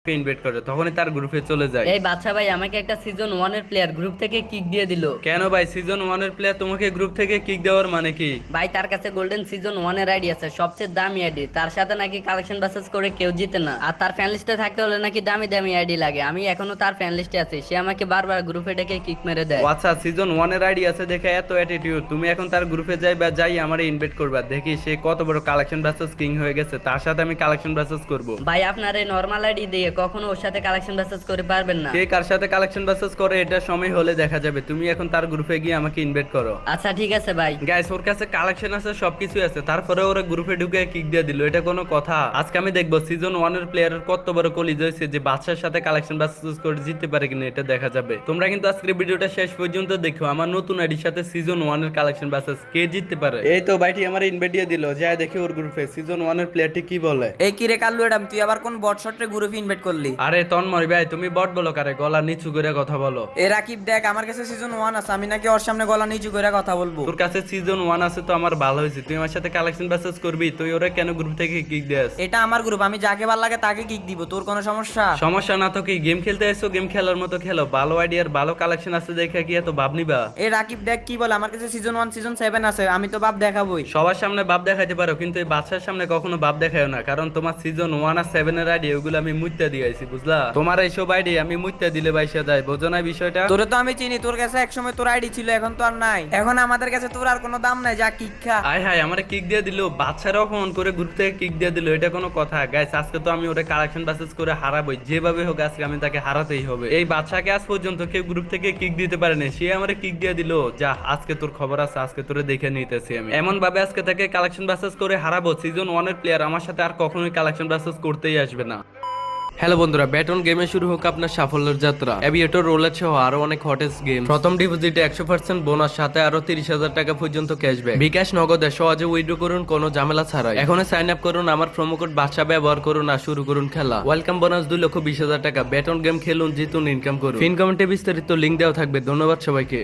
Invite করে তখনই তার গ্রুপে চলে যায়। এই বাচ্চা ভাই, আমাকে একটা সিজন ওয়ান এর প্লেয়ার গ্রুপ থেকে কিক দিয়ে দিল। কেন ভাই, সিজন ওয়ানের প্লেয়ার তোমাকে গ্রুপ থেকে কিক দেওয়ার মানে কি? ভাই, তার কাছে গোল্ডেন সিজন ওয়ান এর আইডি আছে, সবচেয়ে দামি আইডি। তার সাথে নাকি কালেকশন বাসেস করে কেউ জিতে না, আর তার ফ্যান লিস্টে থাকতে হলে নাকি দামি দামি আইডি লাগে। আমি এখনো তার ফ্যান লিস্টে আছি, সে আমাকে বারবার গ্রুপে ডেকে কিক মেরে ও দেয়। আচ্ছা, সিজন ওয়ানের আইডি আছে দেখে এত অ্যাটিটিউড। তুমি এখন তার গ্রুপে যাই বা যাই আমারে ইনভাইট করবা, দেখি সে কত বড় কালেকশন ভার্সেস কিং হয়ে গেছে, তার সাথে আমি কালেকশন ভার্সেস করব। ভাই, আপনার এই নর্মাল আইডি দিয়ে কখনো ওর সাথে কালেকশন বাসেস করে পারবেন না। কে কার সাথে কালেকশন ভার্সেস করে এটা সময় হলে দেখা যাবে। তুমি এখন তার গ্রুপে গিয়ে আমাকে ইনভাইট করো। আচ্ছা ঠিক আছে ভাই। গাইস, ওর কাছে কালেকশন আছে, সবকিছু আছে, তারপরে ওরা গ্রুপে ঢুকে কিক দিয়ে দিল, এটা কোনো কথা? আজকে আমি দেখবো সিজন ওয়ানের প্লেয়ারের কত বড় কলিজ হয়েছে যে বাদশার সাথে কালেকশন ভার্সেস করে জিততে পারে কিনা, এটা দেখা যাবে। তোমরা কিন্তু আজকের ভিডিওটা শেষ পর্যন্ত দেখো, আমার নতুন আইডির সাথে সিজন ওয়ানের কালেকশন ভার্সেস কে জিততে পারে। এই তো ভাইটি আমার ইনভাইট দিয়ে দিল, যাই দেখি ওর গ্রুপে সিজন ওয়ানের প্লেয়ারটি কি বলে। এই কিরে কাল্লু এডাম, তুই আবার কোন বট শটরে গ্রুপে ইনভাইট করলি? আরে তন্ময় ভাই, তুমি বট বলো কারে? গলা নিচু করে কথা বলো। এ রাকিব দেখ, আমার কাছে সিজন ওয়ান আছে, আমি নাকি ওর সামনে গলা নিচু করে কথা বলবো? তোর কাছে সিজন ওয়ান আছে তো আমার ভালো হয়েছে, তুই আমার সাথে কালেকশন ভার্সেস করবি, তুই ওরা কেন গ্রুপ থেকে কিক দেস? এটা আমার গ্রুপ, আমি যাকে ভাল লাগে তাকে কিক দিব, তোর কোনো সমস্যা? সমস্যা না তো কি, গেম খেলতে এসো, গেম খেলার মতো খেলো। ভালো আইডিয়ার ভালো কালেকশন আছে দেখে কি এত ভাব নিবা? এ রাকিব দেখ কি বলে, আমার কাছে সিজন ওয়ান সিজন সেভেন আছে, আমি তো বাপ দেখাবোই। সবার সামনে ভাব দেখাইতে পারো, কিন্তু এই বাচ্চার সামনে কখনো ভাব দেখায় না, কারণ তোমার সিজন ওয়ান আর সেভেন এর আইডি ওগুলো আমি মুইতে দিয়েছি, বুঝলা? তোমার এইসব আইডি আমি মুইতে দিলে বাইসা যায়, বোঝো না বিষয়টা? তোরে তো আমি চিনি, তোর কাছে একসময় তোর আইডি ছিল, এখন তো আর নাই। এখন আমাদের কাছে তোর আর কোনো দাম নাই, যা কিক খা। আয় হায়, আমারে কিক দিয়ে দিল, বাচ্চারাও ফোন করে গ্রুপ থেকে কিক দিয়ে দিল, এটা কোনো কথা? গাইস, আজকে তো আমি ওরে কালেকশন বাসেস করে হারাবই, যেভাবে হোক আজকে আমি তাকে হারাতেই হবে। এই বাচ্চাকে আজ পর্যন্ত কেউ গ্রুপ থেকে কিক দিতে পারেনি, সে আমারে কিক দিয়ে দিল। যা, আজকে তোর খবর আছে, আজকে তোরে দেখে নিতেছি আমি। এমন ভাবে আজকে তাকে কালেকশন বাসেস করে হারাবো, সিজন ওয়ানের প্লেয়ার আমার সাথে আর কখনোই কালেকশন বাসেস করতেই আসবে না। হ্যালো বন্ধুরা, ব্যাটন গেমে শুরু হোক আপনার সাফল্যের যাত্রা। অ্যাভিয়েটর রোলার সহ আরো অনেক হটেস্ট গেম, প্রথম ডিপোজিটে 100% বোনাস, সাথে আরো 30,000 টাকা পর্যন্ত ক্যাশব্যাক, বিকাশ নগদে সহজে উইথড্র করুন কোনো ঝামেলা ছাড়াই। এখনই সাইন আপ করুন, আমার প্রোমো কোড বাদশা ব্যবহার করুন আর শুরু করুন খেলা। ওয়েলকাম বোনাস 2,20,000 টাকা। ব্যাটন গেম খেলুন, জিতুন, ইনকাম করুন। পিন কমেন্টে বিস্তারিত লিঙ্ক দেওয়া থাকবে। ধন্যবাদ সবাইকে।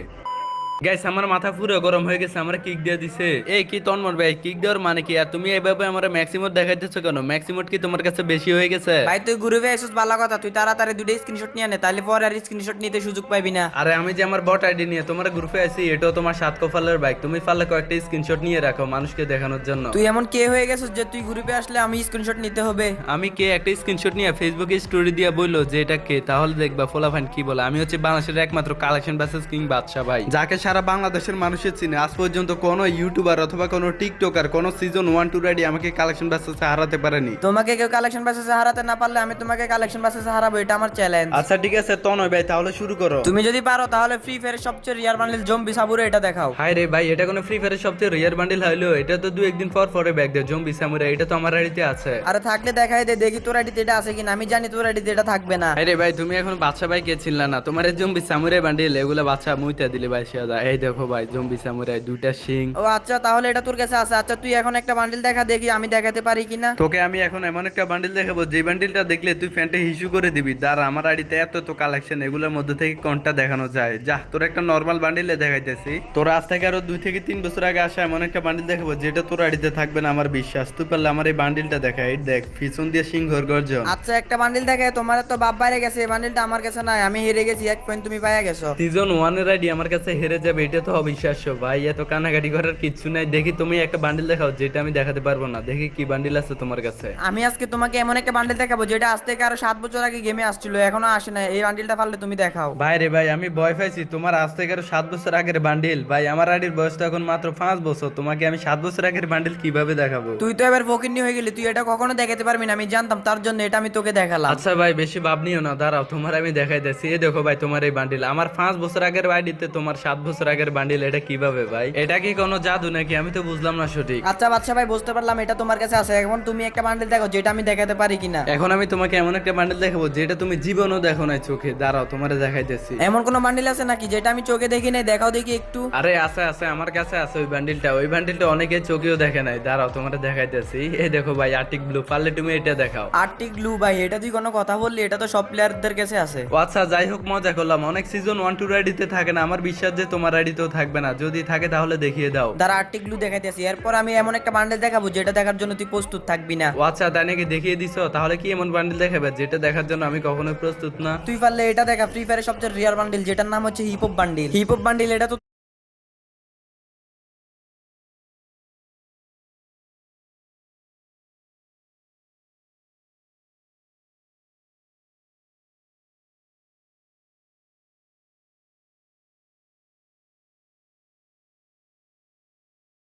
গাইস, আমার মাথা পুরো গরম হয়ে গেছে, আমার কিক দিয়ে দিছে। এই কি তন্ময় ভাই, কিক দেওয়ার মানে কি? আর তুমি এইভাবে আমার ম্যাক্সিমোট দেখাইতেছো কেন? ম্যাক্সিমোট কি তোমার কাছে বেশি হয়ে গেছে? ভাই তুই গ্রুপে এসেছিস ভালো কথা, তুই তাড়াতাড়ি দুটো স্ক্রিনশট নিয়ে নে, তাহলে পরে আর স্ক্রিনশট নিতে সুযোগ পাবি না। আরে আমি যে আমার বট আইডি নিয়ে তোমার গ্রুপে আছি, এটাও তোমার সাত কপালের বাইক। তুমি পারলে কয়েকটা স্ক্রিনশট নিয়ে রাখো মানুষকে দেখানোর জন্য। তুই এমন কে হয়ে গেছিস যে তুই গ্রুপে আসলে আমি স্ক্রিনশট নিতে হবে? আমি কে একটা স্ক্রিনশট নিয়ে ফেসবুকে স্টোরি দিয়ে বললো যে এটা কে, তাহলে দেখবা ফোলাফান কি বলে। আমি হচ্ছে বাংলাদেশের একমাত্র কালেকশন বাসেস কিং বাদশা ভাই, যাকে সারা বাংলাদেশের মানুষের চিনে। আজ পর্যন্ত কোনো ইউটিউবার অথবা কোনো টিকটকার কোনো সিজন ওয়ান টু রাইডি আমাকে কালেকশন বাসেসে হারাতে পারেনি। তোমাকে কেউ কালেকশন বাসেসে হারাতে না পারলে আমি তোমাকে কালেকশন বাসেসে হারাবো, এটা আমার চ্যালেঞ্জ। আচ্ছা ঠিক আছে তনয় ভাই, তাহলে শুরু করো। তুমি যদি পারো তাহলে ফ্রি ফায়ারের সবচেয়ে রিয়ার বান্ডেল জম্বি সাবুরে এটা দেখাও। হাই রে ভাই, এটা কোনো ফ্রি ফায়ারের সবচেয়ে রিয়ার বান্ডিল হইলো? এটা তো দু একদিন পর পরে ব্যাগ দেয় জম্বি সামুরাই, এটা তো আমার আইডিতে আছে। আরে থাকলে দেখাই দে, দেখি তোর আইডিতে এটা আছে কিনা। আমি জানি তোর আইডিতে এটা থাকবে না। আরে ভাই, তুমি এখন বাদশা ভাই কে ছিল না? তোমার এই জম্বি সামুরাই বান্ডিল এগুলো বাদশা মুইতা দিলে ভাই সেদা। এই দেখো ভাই, জম্বি সামুরাই দুইটা শিং। ও আচ্ছা, তাহলে এটা তোর কাছে আছে। আচ্ছা তুই এখন একটা বান্ডেল দেখা, দেখি আমি দেখাতে পারি কিনা। তোকে আমি এখন এমন একটা বান্ডিল দেখাবো, যে বান্ডিলটা দেখলে তুই ফ্যানটা হিসু করে দিবি। দাঁড়া, আমার আইডিতে এত তো কালেকশন, এগুলোর মধ্যে থেকে কোনটা দেখানো যায়? যা, তোর একটা নর্মাল বান্ডিলে দেখাইতেছি। তোর আজ থেকে আরো 2 থেকে 3 বছর আগে আসা এমন একটা বান্ডিল দেখাবো যেটা তোর আইডিতে থাকবে না, আমার বিশ্বাস। তুই পারলে আমার এই বান্ডিলটা দেখা। এই দেখ, পিছন দিয়ে সিংহর গর্জন। আচ্ছা একটা বান্ডেল দেখে, তোমার তো বাপ বাইরে গেছে, এই বান্ডেলটা আমার কাছে নাই, আমি হেরে গেছি। 1 পয়েন্ট তুমি পাইয়া গেছো। সিজন ওয়ানের আইডি আমার কাছে হেরে যাবে, এটা তো অবিশ্বাস্য ভাই। এত কানাকাটি করার কিচ্ছু নাই। দেখি তুমি একটা বান্ডিল দেখাও যেটা আমি দেখাতে পারবো না। দেখি কি বান্ডিল আছে তোমার কাছে। আমি আজকে তোমাকে এমন একটা বান্ডেল দেখাবো যেটা আজ থেকে আরো 7 বছর আগে গেমে আসছিল, এখনো আসে না। এই বান্ডেলটা পারলে তুমি দেখাও। ভাই রে ভাই, আমি ভয় পাইছি। তোমার আজ থেকে আরো 7 বছর আগের বান্ডিল? ভাই আমার আইডির বয়স তো এখন মাত্র 5 বছর, তোমাকে আমি 7 বছর আগের বান্ডিল কিভাবে দেখাবো? তুই তো এবার ফকিন্নি হয়ে গেলি, তুই এটা কখনো দেখাতে পারবি না, আমি জানতাম, তার জন্য এটা আমি তোকে দেখালাম। আচ্ছা ভাই, বেশি ভাব নিও না, দাঁড়াও তোমার আমি দেখাই দিচ্ছি। এই দেখো ভাই, তোমার এই বান্ডিল আমার 5 বছর আগের আইডিতে, তোমার 7 বছর আগের বান্ডিল। এটা কিভাবে ভাই? এটা কি কোনো জাদু নাকি? আমি তো বুঝলাম না সঠিক। আচ্ছা বাচ্চা ভাই, বুঝতে পারলাম এটা তোমার কাছে আছে। এখন তুমি একটা বান্ডেল দেখো যেটা আমি দেখাতে পারি কিনা। এখন আমি তোমাকে এমন একটা বান্ডিল দেখাবো যেটা তুমি জীবনও দেখো নাই চোখে। দাঁড়াও তোমার দেখাইতেছি। এমন কোন বান্ডেল আছে নাকি যেটা আমি চোখে দেখি নাই? দেখাও দেখি একটু। আরে আছে আছে, আমার কাছে আছে ওই বান্ডিলটা। ওই বান্ডিলটা অনেকে চোখেও দেখে নাই। দাঁড়াও তোমার দেখাইতেছি। এই দেখো ভাই, আর্টিক ব্লু। পারলে তুমি এটা দেখাও। Arctic blue? ভাই এটা তুই কোনো কথা বললি? এটা তো সব প্লেয়ারদের কাছে আছে। ও আচ্ছা, যাই হোক, মজা করলাম অনেক। সিজন ওয়ান টু রাইডিতে থাকে না, আমার বিশ্বাস যে তোমার তোমার আইডিতেও থাকবে না, যদি থাকে তাহলে দেখিয়ে দাও। দাঁড়া আর্টিকলু দেখাইতেছি, এরপর আমি এমন একটা বান্ডেল দেখাবো যেটা দেখার জন্য তুই প্রস্তুত থাকবি না। ও আচ্ছা, তাই নাকি? দেখিয়ে দিছো? তাহলে কি এমন বান্ডিল দেখাবে যেটা দেখার জন্য আমি কখনোই প্রস্তুত না? তুই পারলে এটা দেখা, ফ্রি ফায়ারের সবচেয়ে রিয়ার বান্ডেল যেটার নাম হচ্ছে hip hop bundle. Hip hop bundle এটা তো